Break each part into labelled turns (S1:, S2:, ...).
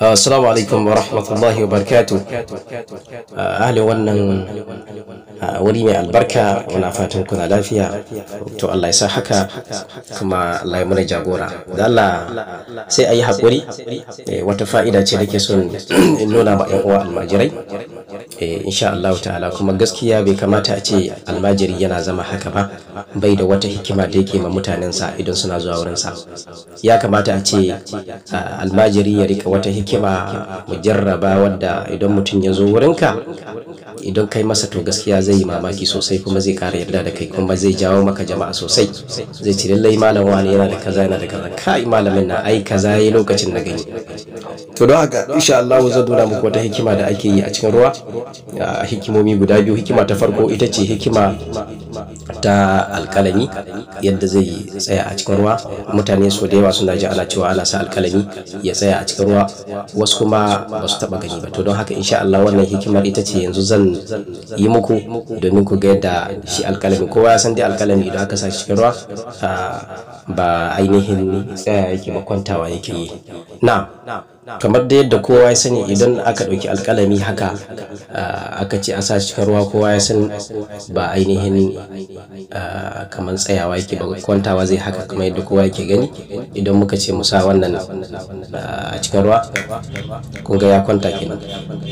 S1: Assalamu alaikum wa rahmatullahi wa barakatuh. Ahli wannan wuri mai albarka, muna fatan kuna lafiya. To Allah ya sa haka, kuma Allah ya mana jagora. Da Allah sai a yi haƙuri, wata fa'ida ce da ke son in nuna ma 'yan uwa almajirai. Insha Allah ta'ala, kuma gaskiya bai kamata a ce almajiri yana zama haka ba, bai da wata hikima da yake ma mutanensa idan suna zuwa wurinsa. Ya kamata a ce almajiri ya rika wata hikima mujarraba, wadda idan mutum ya zo wurinka, idan kai masa to gaskiya zai yi mamaki sosai, kuma zai ƙara yarda da kai, kuma zai jawo maka jama'a sosai. Zai ce lallai malam wani yana da kaza, yana da kaza, kai malamin na ai kaza yayi lokacin na gani. To don haka insha Allah zan nuna muku wata hikima da ake yi a cikin ruwa. Hikimomi guda biyu. Hikima ta farko ita ce hikima ta alkalami, yadda zai tsaya a cikin ruwa. Mutane so da yawa suna ji ana cewa ana sa alkalami ya tsaya a cikin ruwa, wasu kuma ba su taba gani ba. To don haka insha Allah wannan hikimar ita ce yanzu zan yi muku, domin ku ga yadda shi alkalami, kowa ya san dai alkalami idan aka sa shi cikin ruwa ba ainihin tsaya yake ba, kwantawa yake yi. Kamar da yadda kowa ya sani, idan aka ɗauki alkalami haka aka ce a sa cikin ruwa, kowa ya san ba ainihin kamar tsayawa yake ba, kwantawa zai haka kamar yadda kowa yake gani. Idan muka ce mu sa wannan a cikin ruwa, kun ga ya kwanta kenan.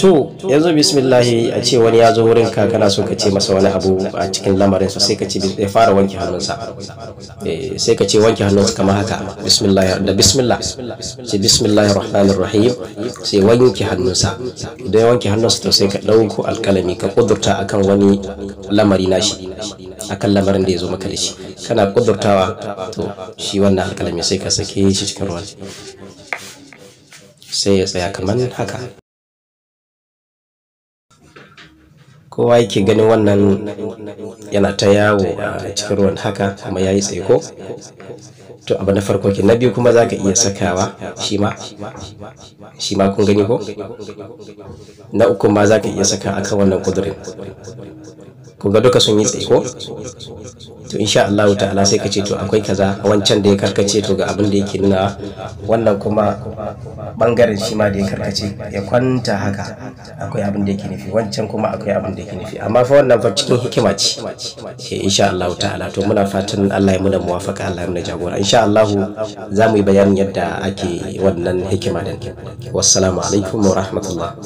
S1: To yanzu bismillahi, a ce wani ya zo wurin ka, kana so ka ce masa wani abu a cikin lamarinsa, sai ka ce ya fara wanke hannunsa. Sai ka ce wanke hannunsa kamar haka, bismillah da bismillah, ce bismillahir rahmanir rahim, sai wanke hannunsa. Idan ya wanke hannunsa, to sai ka ɗauko alkalami ka kudurta akan wani lamari nashi, akan lamarin da ya zo maka da shi. Kana kudurtawa, to shi wannan alkalami sai ka sake shi cikin ruwan, sai ya tsaya kamar haka. Kowa yake ganin wannan yana ta yawo a cikin ruwan haka, kuma ya yi tsaye ko. To abu na farko ke. Na biyu kuma za ka iya sakawa shi ma kun gani ko. Na uku ma za ka iya saka akan wannan kudurin, kun ga duka sun yi tsaye ko. To insha Allah ta'ala sai ka ce to akwai kaza wancan da ya karkace, to ga abin da yake nuna. Wannan kuma bangaren shi ma da ya karkace ya kwanta haka, akwai abin da yake nufi. Wancan kuma akwai abin da yake nufi. Amma fa wannan fa cikin hikima ce, insha Allah ta'ala. To muna fatan Allah ya muna muwafaka, Allah ya muna jagora. Insha Allah za mu yi bayanin yadda ake wannan hikima din. Wassalamu alaikum wa rahmatullah.